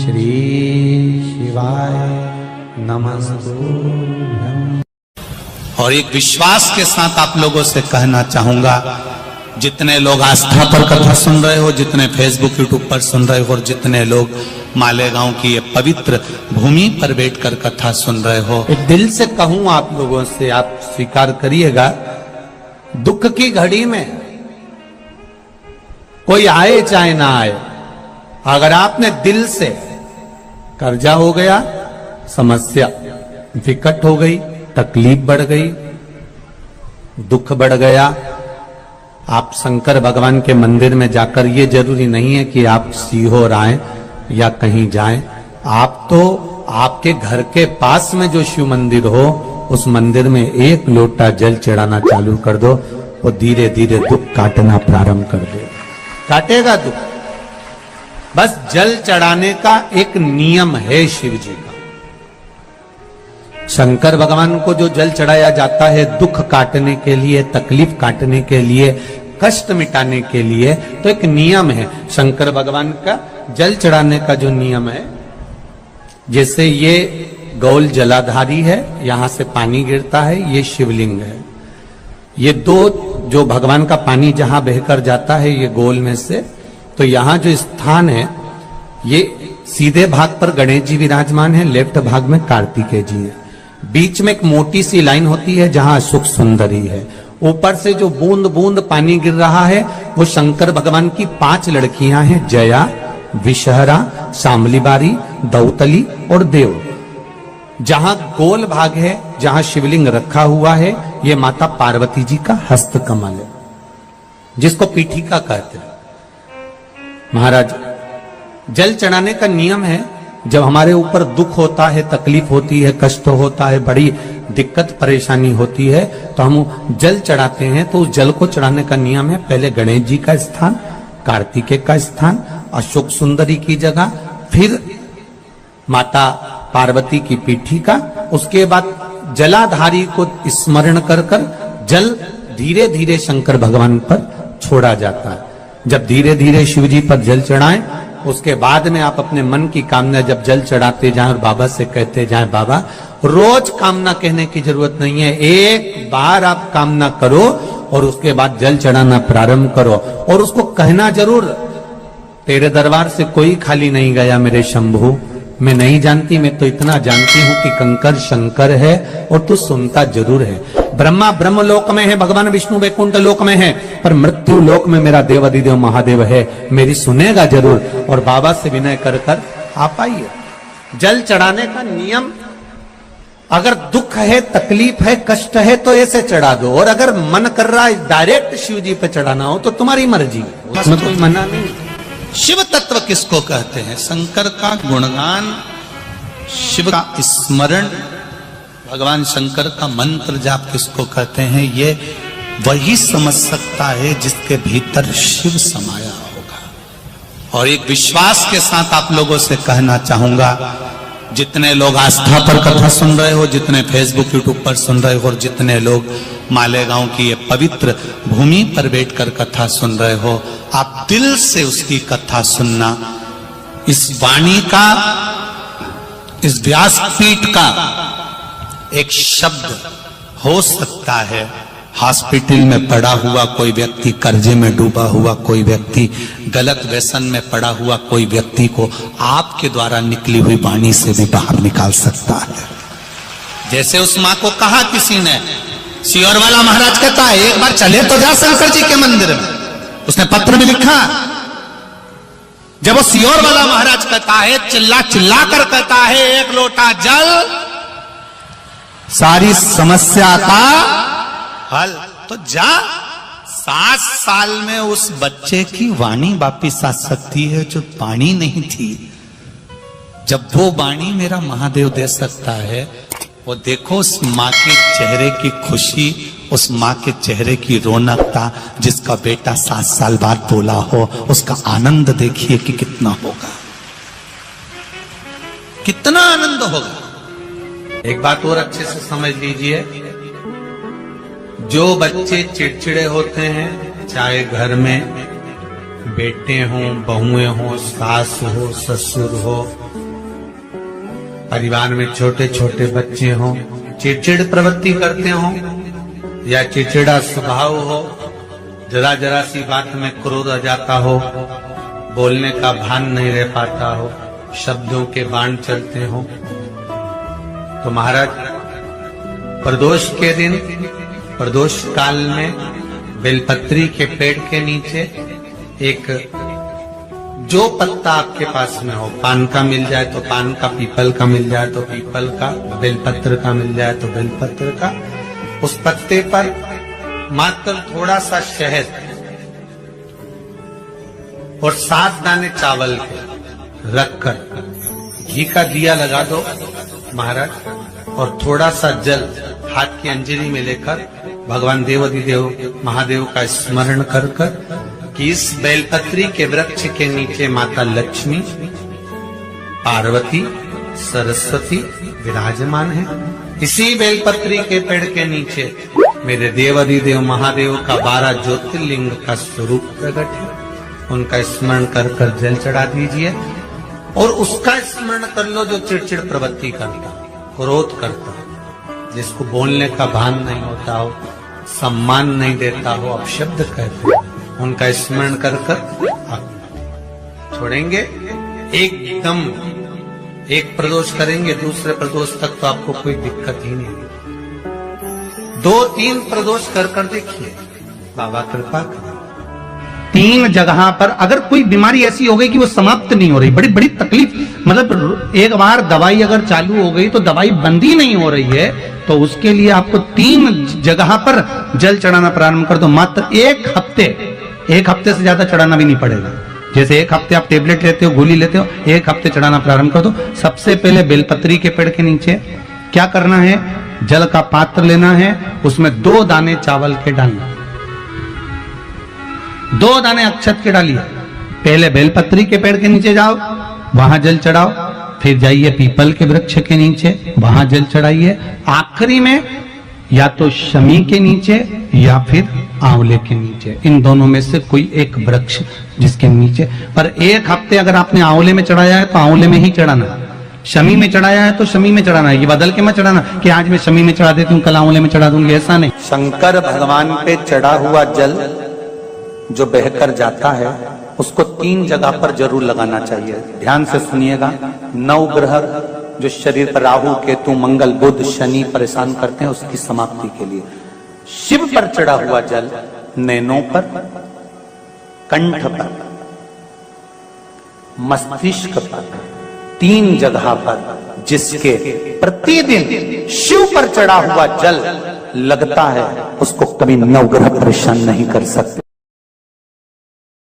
श्री शिवाय नमस्तुभ्यं। और एक विश्वास के साथ आप लोगों से कहना चाहूंगा, जितने लोग आस्था पर कथा सुन रहे हो, जितने फेसबुक यूट्यूब पर सुन रहे हो, और जितने लोग मालेगांव की ये पवित्र भूमि पर बैठकर कथा सुन रहे हो, एक दिल से कहूं आप लोगों से, आप स्वीकार करिएगा, दुख की घड़ी में कोई आए चाहे ना आए, अगर आपने दिल से, कर्जा हो गया, समस्या विकट हो गई, तकलीफ बढ़ गई, दुख बढ़ गया, आप शंकर भगवान के मंदिर में जाकर, ये जरूरी नहीं है कि आप सीहोर आए या कहीं जाएं, आप तो आपके घर के पास में जो शिव मंदिर हो, उस मंदिर में एक लोटा जल चढ़ाना चालू कर दो, वो धीरे धीरे दुख काटना प्रारंभ कर दे, काटेगा दुख। बस जल चढ़ाने का एक नियम है शिव जी का। शंकर भगवान को जो जल चढ़ाया जाता है दुख काटने के लिए, तकलीफ काटने के लिए, कष्ट मिटाने के लिए, तो एक नियम है शंकर भगवान का जल चढ़ाने का जो नियम है। जैसे ये गौल जलाधारी है, यहां से पानी गिरता है, ये शिवलिंग है। ये दो जो भगवान का पानी जहां बहकर जाता है ये गोल में से, तो यहां जो स्थान है, ये सीधे भाग पर गणेश जी विराजमान है, लेफ्ट भाग में कार्तिकेय जी है, बीच में एक मोटी सी लाइन होती है जहां सुख सुंदरी है, ऊपर से जो बूंद बूंद पानी गिर रहा है वो शंकर भगवान की 5 लड़कियां हैं, जया, विषहरा, शामलीबारी, दौतली और देव। जहां गोल भाग है, जहां शिवलिंग रखा हुआ है, ये माता पार्वती जी का हस्त कमल है, जिसको पीठिका कहते हैं। महाराज, जल चढ़ाने का नियम है, जब हमारे ऊपर दुख होता है, तकलीफ होती है, कष्ट होता है, बड़ी दिक्कत परेशानी होती है, तो हम जल चढ़ाते हैं। तो उस जल को चढ़ाने का नियम है, पहले गणेश जी का स्थान, कार्तिकेय का स्थान, अशोक सुंदरी की जगह, फिर माता पार्वती की पीठिका, उसके बाद जलाधारी को स्मरण कर कर जल धीरे धीरे शंकर भगवान पर छोड़ा जाता है। जब धीरे धीरे शिव जी पर जल चढ़ाएं, उसके बाद में आप अपने मन की कामना जब जल चढ़ाते जाएं और बाबा से कहते जाएं, बाबा, रोज कामना कहने की जरूरत नहीं है, एक बार आप कामना करो और उसके बाद जल चढ़ाना प्रारंभ करो, और उसको कहना जरूर, तेरे दरबार से कोई खाली नहीं गया मेरे शंभू, मैं नहीं जानती, मैं तो इतना जानती हूं कि कंकर शंकर है और तू सुनता जरूर है। ब्रह्मा ब्रह्म लोक में है, भगवान विष्णु वैकुंठ लोक में है, पर मृत्यु लोक में मेरा देवाधिदेव महादेव है, मेरी सुनेगा जरूर। और बाबा से विनय कर कर आप आइए। जल चढ़ाने का नियम, अगर दुख है, तकलीफ है, कष्ट है, तो ऐसे चढ़ा दो, और अगर मन कर रहा है डायरेक्ट शिव जी पे चढ़ाना हो तो तुम्हारी मर्जी है, उसमें कोई मना नहीं। शिव तत्व किसको कहते हैं? शंकर का गुणगान, शिव का स्मरण, भगवान शंकर का मंत्र जाप किसको कहते हैं? ये वही समझ सकता है जिसके भीतर शिव समाया होगा। और एक विश्वास के साथ आप लोगों से कहना चाहूंगा, जितने लोग आस्था पर कथा सुन रहे हो, जितने फेसबुक यूट्यूब पर सुन रहे हो, और जितने लोग मालेगांव की ये पवित्र भूमि पर बैठकर कथा सुन रहे हो, आप दिल से उसकी कथा सुनना। इस वाणी का, इस व्यासपीठ का एक शब्द हो सकता है, हॉस्पिटल में पड़ा हुआ कोई व्यक्ति, कर्जे में डूबा हुआ कोई व्यक्ति, गलत व्यसन में पड़ा हुआ कोई व्यक्ति को आपके द्वारा निकली हुई वाणी से भी बाहर निकाल सकता है। जैसे उस मां को कहा किसी ने, सीहोर वाला महाराज कहता है, एक बार चले तो जा शंकर जी के मंदिर में, उसने पत्र भी लिखा। जब वो सीहोर वाला महाराज कहता है, चिल्ला चिल्ला कर कहता है, एक लोटा जल सारी समस्या का हल, तो जा। 7 साल में उस बच्चे की वाणी वापिस आ सकती है जो वाणी नहीं थी। जब वो वाणी मेरा महादेव दे सकता है, वो देखो उस माँ के चेहरे की खुशी, उस माँ के चेहरे की रौनकता, जिसका बेटा 7 साल बाद बोला हो, उसका आनंद देखिए कि कितना होगा, कितना आनंद होगा। एक बात और अच्छे से समझ लीजिए, जो बच्चे चिड़चिड़े होते हैं, चाहे घर में बेटे हों, बहुएं हों, सास हो, ससुर हो, परिवार में छोटे छोटे बच्चे हों, चिड़चिड़ प्रवृत्ति करते हों या चिड़चिड़ा स्वभाव हो, जरा जरा सी बात में क्रोध आ जाता हो, बोलने का भान नहीं रह पाता हो, शब्दों के बाण चलते हो, तो महाराज प्रदोष के दिन, प्रदोष काल में बेलपत्री के पेड़ के नीचे एक जो पत्ता आपके पास में हो, पान का मिल जाए तो पान का, पीपल का मिल जाए तो पीपल का, बेलपत्र का मिल जाए तो बेलपत्र का, उस पत्ते पर मात्र थोड़ा सा शहद और 7 दाने चावल के रखकर घी का दिया लगा दो महाराज, और थोड़ा सा जल हाथ की अंजलि में लेकर भगवान देवाधिदेव महादेव का स्मरण कर कि इस बेलपत्री के वृक्ष के नीचे माता लक्ष्मी, पार्वती, सरस्वती विराजमान है। इसी बेलपत्री के पेड़ के नीचे मेरे देवाधिदेव महादेव का 12 ज्योतिर्लिंग का स्वरूप प्रकट है। उनका स्मरण कर जल चढ़ा दीजिए और उसका स्मरण कर लो जो चिड़चिड़ प्रवृत्ति करता, क्रोध करता, जिसको बोलने का भान नहीं होता हो, सम्मान नहीं देता हो, अपशब्द कहते हो, उनका स्मरण कर छोड़ेंगे। एकदम एक प्रदोष करेंगे, दूसरे प्रदोष तक तो आपको कोई दिक्कत ही नहीं। 2-3 प्रदोष कर देखिए, बाबा कृपा करें। 3 जगह पर अगर कोई बीमारी ऐसी हो गई कि वो समाप्त नहीं हो रही, बड़ी बड़ी तकलीफ, मतलब एक बार दवाई अगर चालू हो गई तो दवाई बंद ही नहीं हो रही है, तो उसके लिए आपको 3 जगह पर जल चढ़ाना प्रारंभ कर दो। मात्र 1 हफ्ते से ज्यादा चढ़ाना भी नहीं पड़ेगा। जैसे 1 हफ्ते आप टेबलेट लेते हो, गोली लेते हो, 1 हफ्ते चढ़ाना प्रारंभ कर दो। सबसे पहले बेलपत्री के पेड़ के नीचे क्या करना है, जल का पात्र लेना है, उसमें 2 दाने चावल के डालना, 2 दाने अक्षत के डालिए। पहले बेलपत्री के पेड़ के नीचे जाओ, वहां जल चढ़ाओ, फिर जाइए पीपल के वृक्ष के नीचे, वहां जल चढ़ाइए। आखिरी में या तो शमी के नीचे या फिर आंवले के नीचे, इन दोनों में से कोई एक वृक्ष जिसके नीचे। पर 1 हफ्ते अगर आपने आंवले में चढ़ाया है तो आंवले में ही चढ़ाना, शमी में चढ़ाया है तो शमी में चढ़ाना है। ये बदल के मत चढ़ाना कि आज मैं शमी में चढ़ा देती हूँ, कल आंवले में चढ़ा दूंगी, ऐसा नहीं। शंकर भगवान पे चढ़ा हुआ जल जो बहकर जाता है उसको 3 जगह पर जरूर लगाना चाहिए। ध्यान से सुनिएगा। 9 ग्रह जो शरीर पर राहु, केतु, मंगल, बुध, शनि परेशान करते हैं, उसकी समाप्ति के लिए शिव पर चढ़ा हुआ जल नैनों पर, कंठ पर, मस्तिष्क पर, 3 जगह पर, जिसके प्रतिदिन शिव पर चढ़ा हुआ जल लगता है उसको कभी 9 ग्रह परेशान नहीं कर सकते।